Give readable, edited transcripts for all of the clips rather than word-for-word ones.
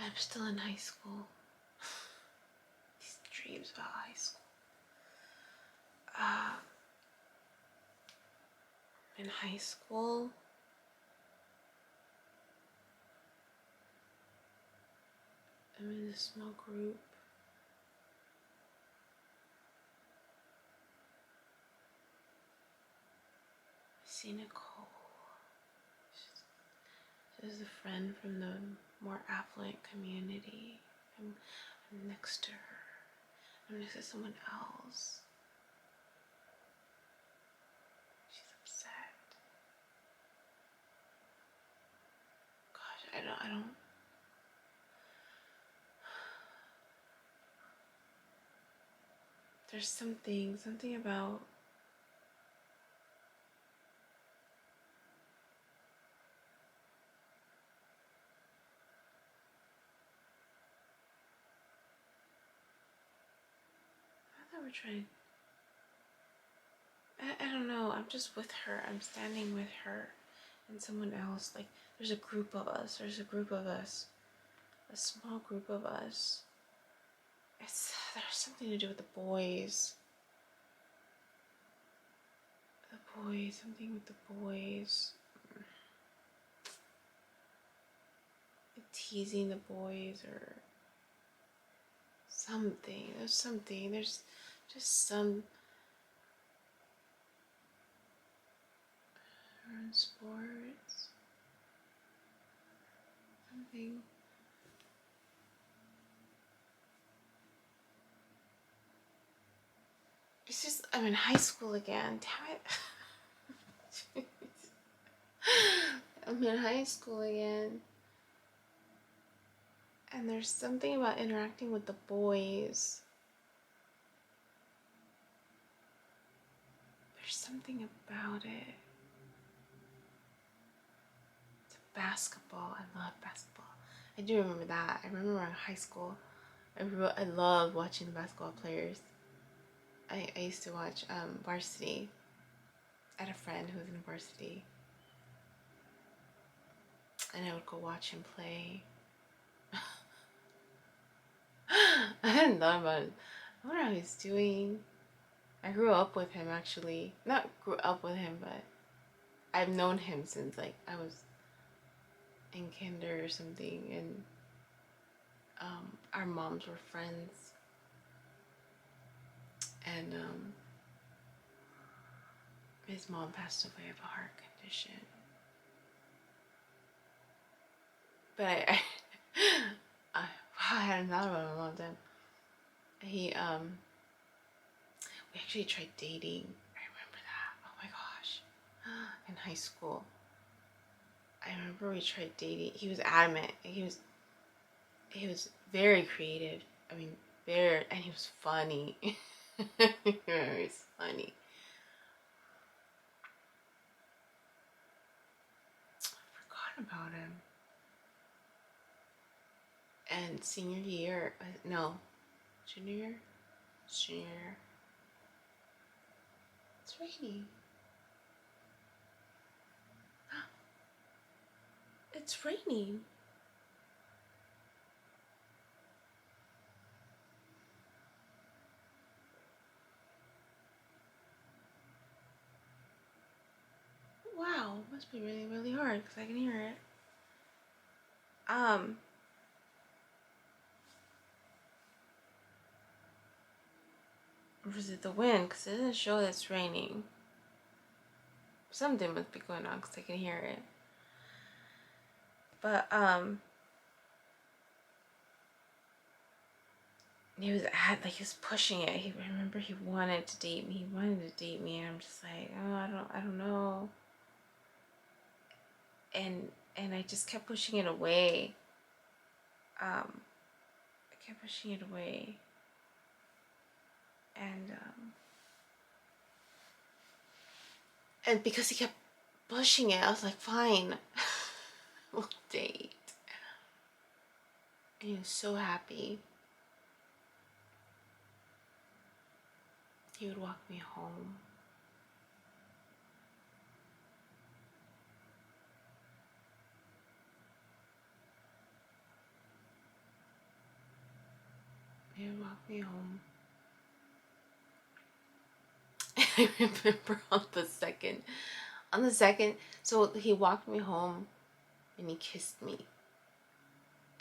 I'm still in high school. These dreams about high school. In high school, I'm in a small group. I see Nicole. She's a friend from the more affluent community. I'm next to her. I'm next to someone else. She's upset. Gosh, I don't. There's something about I thought we're trying. I don't know. I'm just with her. I'm standing with her and someone else. Like, there's a group of us. There's a group of us. A small group of us. There's something to do with the boys. Something with the boys. Teasing the boys or something. There's something. There's just some. Sports. Something. It's just, I'm in high school again. Damn it. I'm in high school again. And there's something about interacting with the boys. There's something about it. It's basketball. I love basketball. I do remember that. I remember in high school, I loved watching the basketball players. I used to watch varsity. I had a friend who was in varsity. And I would go watch him play. I hadn't thought about it. I wonder how he's doing. I grew up with him, actually. Not grew up with him, but I've known him since, like, I was in kinder or something. And our moms were friends. And his mom passed away of a heart condition. But I hadn't thought about it in a long time. We actually tried dating. I remember that. Oh my gosh. In high school. I remember we tried dating. He was adamant. He was very creative. I mean, and he was funny. He was funny. I forgot about him. And senior year, no, junior year? Junior year. It's raining. It's raining. Wow, must be really, really hard because I can hear it. Or is it the wind? Because it doesn't show that it's raining. Something must be going on because I can hear it. But, he was pushing it. I remember he wanted to date me. He wanted to date me, and I'm just like, oh, I don't know. And I just kept pushing it away. I kept pushing it away. And because he kept pushing it, I was like, fine, we'll date. And he was so happy. He would walk me home. walked me home. I remember on the second, so he walked me home and he kissed me.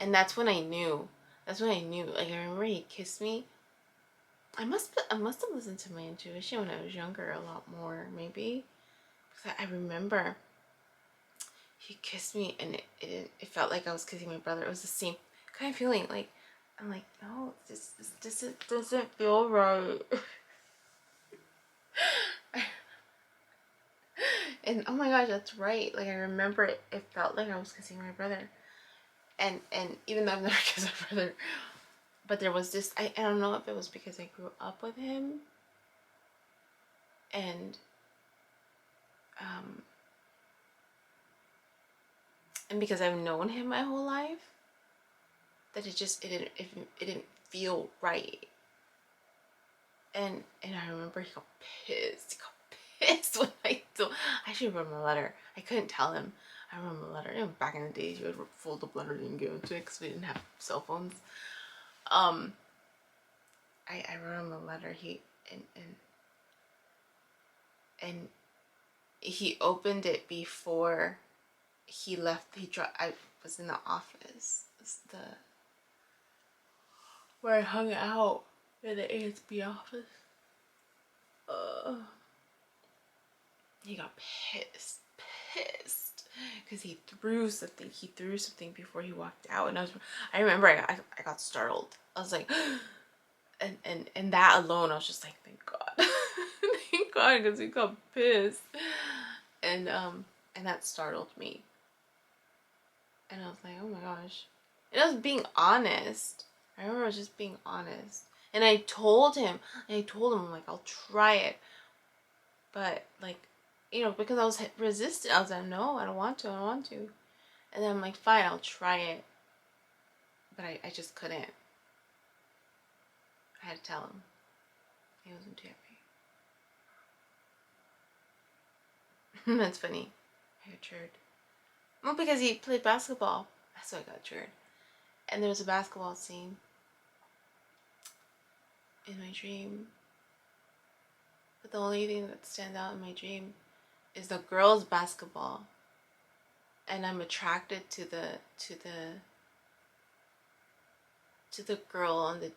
And that's when I knew. Like, I remember he kissed me. I must have listened to my intuition when I was younger a lot more, maybe. Because I remember he kissed me and it felt like I was kissing my brother. It was the same kind of feeling. Like, I'm like, no, this doesn't feel right. And oh my gosh, that's right. Like, I remember it felt like I was kissing my brother. And even though I've never kissed my brother, but there was this, I don't know if it was because I grew up with him and um and because I've known him my whole life, that it didn't feel right. And I remember he got pissed. When I told. I actually wrote him a letter. I couldn't tell him. I wrote him a letter. You know, back in the days, you would fold up letters and give it to it because we didn't have cell phones. I wrote him a letter. And he opened it before he left. I was in the office. It's where I hung out in the ASB office. He got pissed because he threw something before he walked out, and I remember I got startled. I was like, and that alone, I was just like, thank God. Thank God, because he got pissed. And that startled me, and I was like, oh my gosh. And I was being honest. I remember I was just being honest, and I told him, I'm like, I'll try it, but like, you know, because I was resistant. I was like, no, I don't want to. And then I'm like, fine, I'll try it. But I just couldn't. I had to tell him. He wasn't too happy. That's funny. I got triggered. Well, because he played basketball. That's why I got triggered. And there was a basketball scene in my dream. But the only thing that stands out in my dream is the girls' basketball. And I'm attracted to the girl on the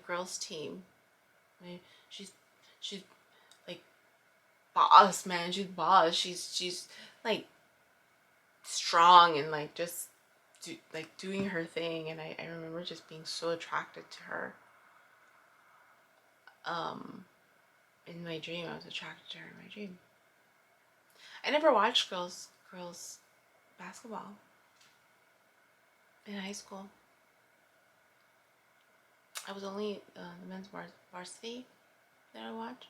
girls' team. I mean, she's like boss, man. She's boss. She's like strong and like just doing her thing. And I remember just being so attracted to her. In my dream, I was attracted to her in my dream. I never watched girls basketball in high school. I was only the men's varsity that I watched.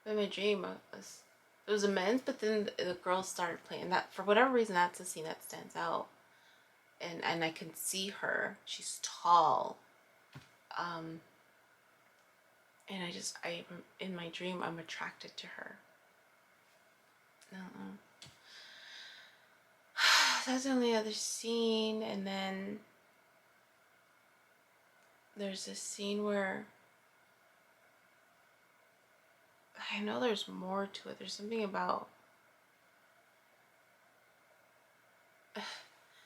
But in my dream, it was a men's, but then the girls started playing. That, for whatever reason, that's the scene that stands out. And I can see her. She's tall. And in my dream, I'm attracted to her. That's the only other scene. And then there's this scene where I know there's more to it. There's something about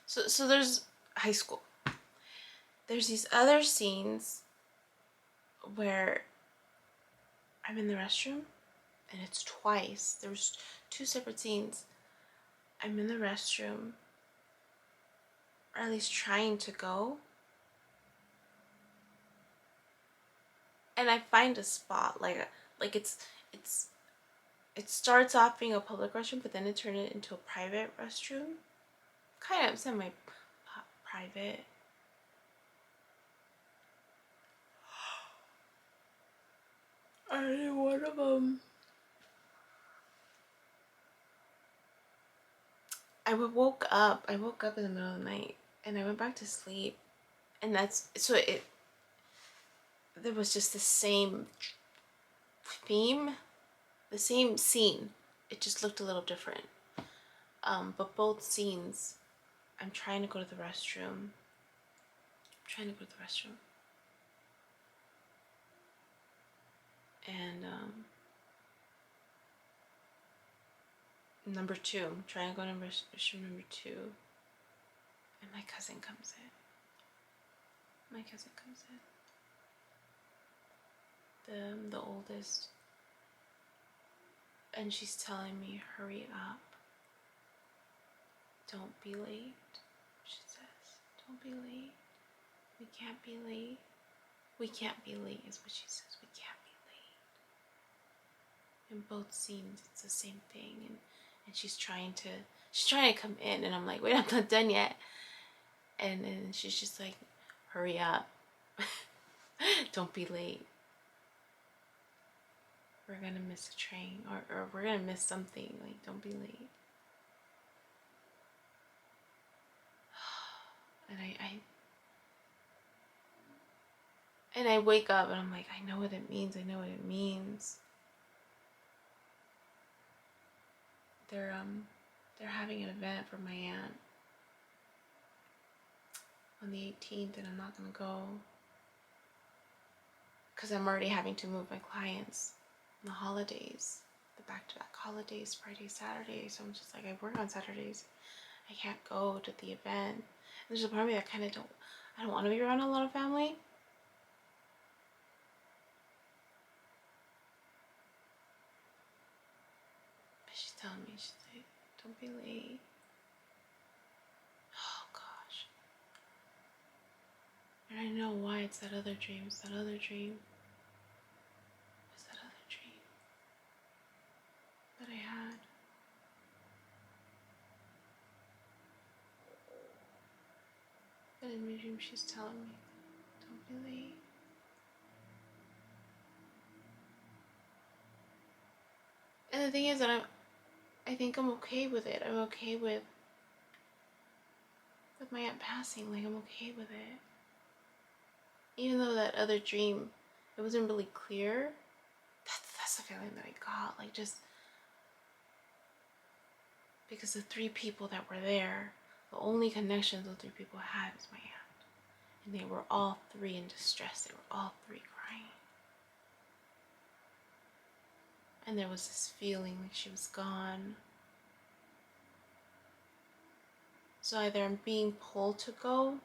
so there's high school. There's these other scenes where I'm in the restroom, and it's twice. There's two separate scenes. I'm in the restroom, or at least trying to go, and I find a spot like it starts off being a public restroom, but then it turned it into a private restroom, kind of semi-private. And one of them, I woke up in the middle of the night, and I went back to sleep, and there was just the same theme, the same scene. It just looked a little different. But both scenes, I'm trying to go to the restroom. number 2, triangle number 2, and my cousin comes in. The oldest, and she's telling me, hurry up, don't be late. She says, don't be late. We can't be late. We can't be late is what she says. We can't be late. In both scenes, it's the same thing, and she's trying to come in, and I'm like, wait, I'm not done yet. And then she's just like, hurry up. Don't be late. We're gonna miss a train, or we're gonna miss something. Like, don't be late. And I wake up and I'm like, I know what it means. They're having an event for my aunt on the 18th, and I'm not gonna go because I'm already having to move my clients on the holidays, the back-to-back holidays, Friday, Saturday. So I'm just like, I work on Saturdays. I can't go to the event. And there's a part of me that I don't want to be around a lot of family. But she's telling me, she's like, don't be late. Oh gosh. And I know why it's that other dream. It's that other dream. That I had. But in my dream, she's telling me, don't be late. And the thing is that I think I'm okay with it. I'm okay with my aunt passing. Like, I'm okay with it. Even though that other dream, it wasn't really clear. That's the feeling that I got. Like, just because the 3 people that were there, the only connections those 3 people had was my aunt. And they were all 3 in distress. They were all 3 crying. And there was this feeling like she was gone. So either I'm being pulled to go,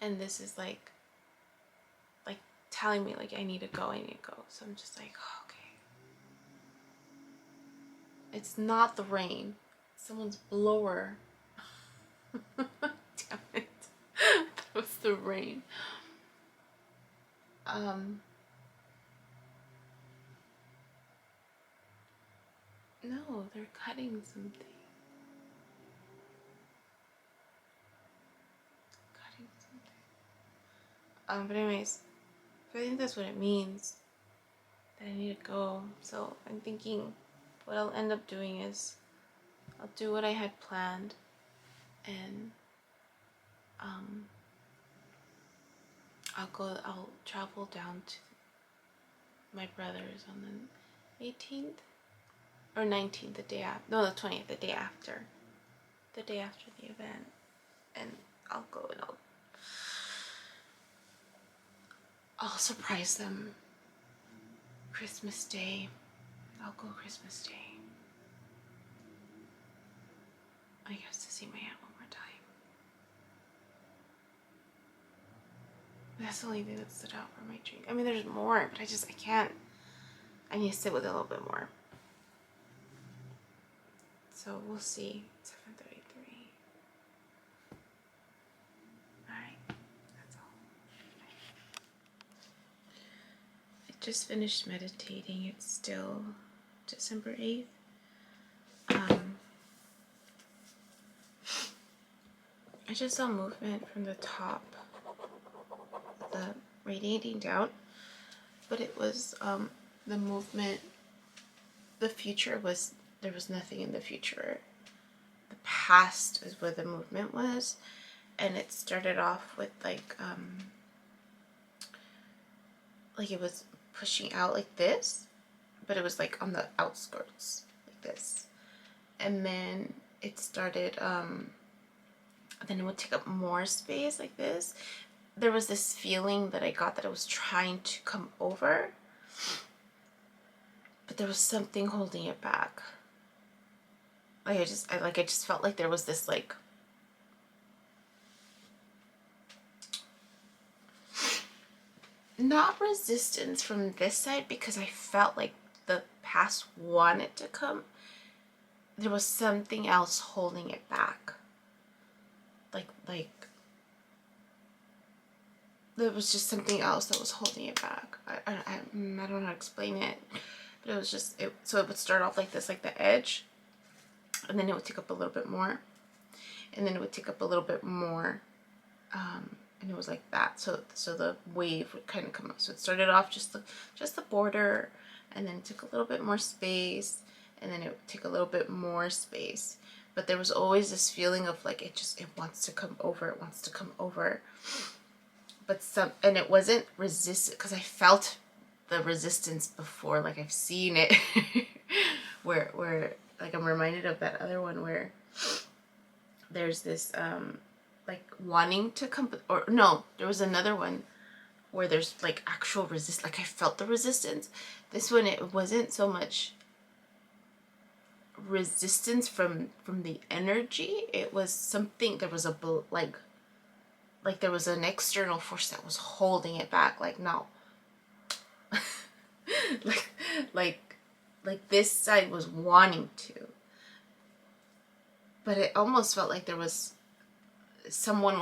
and this is like telling me like I need to go. So I'm just like, oh, okay. It's not the rain. It's someone's blower. Damn it. That was the rain. No, they're cutting something. But anyways, I think that's what it means, that I need to go. So I'm thinking what I'll end up doing is I'll do what I had planned, and I'll travel down to my brother's on the 18th or 19th, the 20th, the day after the event, and I'll go and I'll surprise them. Christmas Day. I'll go Christmas Day. I guess to see my aunt one more time. That's the only thing that stood out for my dream. I mean, there's more, but I can't. I need to sit with it a little bit more. So we'll see. 7:33. Alright, that's all. I just finished meditating. It's still December 8th. I just saw movement from the top, the radiating down, but it was the movement. The future was, there was nothing in the future. The past is where the movement was, and it started off with like it was pushing out like this, but it was like on the outskirts like this, and then it started then it would take up more space like this. There was this feeling that I got that it was trying to come over, but there was something holding it back. Like I just felt like there was this like not resistance from this side, because I felt like the past wanted to come. There was something else holding it back. Like there was just something else that was holding it back. I don't know how to explain it, but it was just so it would start off like this, like the edge, and then it would take up a little bit more, and then it would take up a little bit more, and it was like that. So the wave would kind of come up. So it started off just the border, and then it took a little bit more space, and then it would take a little bit more space. But there was always this feeling of like it wants to come over, it wants to come over. But and it wasn't resistant, because I felt the resistance before, like I've seen it where like I'm reminded of that other one where there's this like wanting to come, or no, there was another one where there's like actual like I felt the resistance. This one, it wasn't so much resistance from the energy. It was something, there was a like there was an external force that was holding it back, like no. like this side was wanting to, but it almost felt like there was something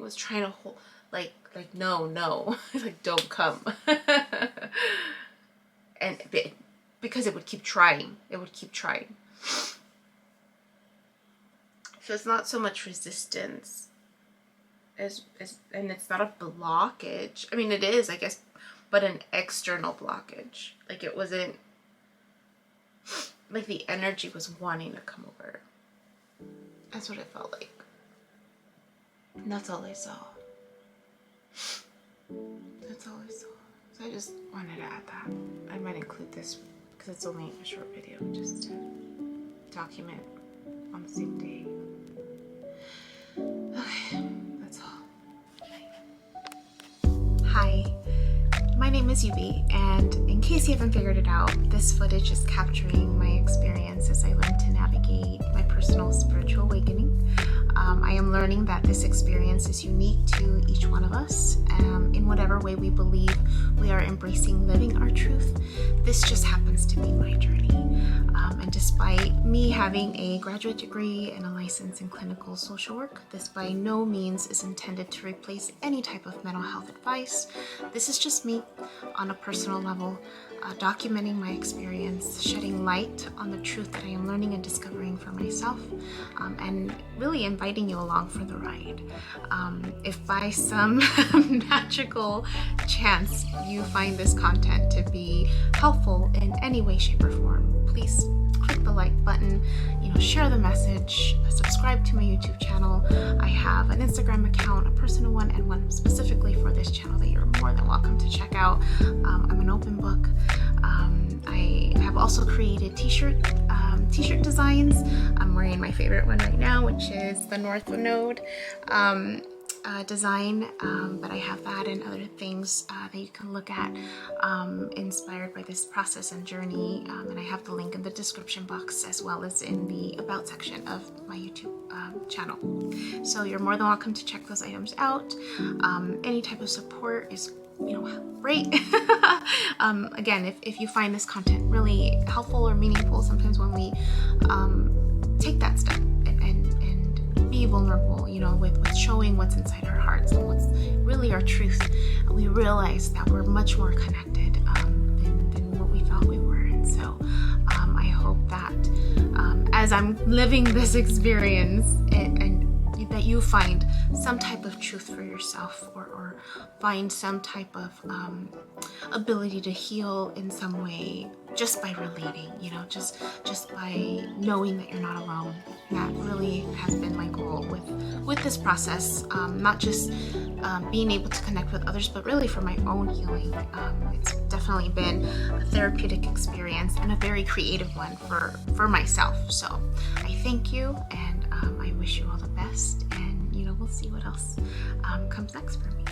was trying to hold, like no like don't come. And because it would keep trying. So it's not so much resistance as and it's not a blockage. I mean, it is, I guess, but an external blockage. Like it wasn't, like the energy was wanting to come over. That's what it felt like. And that's all I saw. That's all I saw. So I just wanted to add that. I might include this because it's only a short video, just to document on the same day. Okay, that's all. Hi, my name is Yubi, and in case you haven't figured it out, this footage is capturing my experience as I learn to navigate my personal spiritual awakening. I am learning that this experience is unique to each one of us. In whatever way we believe we are embracing living our truth, this just happens to be my journey. And despite me having a graduate degree and a license in clinical social work, this by no means is intended to replace any type of mental health advice. This is just me on a personal level, documenting my experience, shedding light on the truth that I am learning and discovering for myself, and really inviting you along for the ride. If by some magical chance you find this content to be helpful in any way, shape, or form, please click the like button, share the message, subscribe to my YouTube channel. I have an Instagram account, a personal one, and one specifically for this channel that you're more than welcome to check out. I'm an open book. I have also created t-shirt designs. I'm wearing my favorite one right now, which is the North Node design, but I have that and other things that you can look at inspired by this process and journey, and I have the link in the description box as well as in the about section of my YouTube channel. So you're more than welcome to check those items out. Any type of support is great. Again, if you find this content really helpful or meaningful, sometimes when we take that step and be vulnerable, with showing what's inside our hearts and what's really our truth, we realize that we're much more connected than what we thought we were. And so I hope that as I'm living this experience and that you find some type of truth for yourself, or find some type of ability to heal in some way just by relating, just by knowing that you're not alone. That really has been my goal with this process, not just being able to connect with others, but really for my own healing. It's definitely been a therapeutic experience and a very creative one for myself. So I thank you, and I wish you all the best, and we'll see what else comes next for me.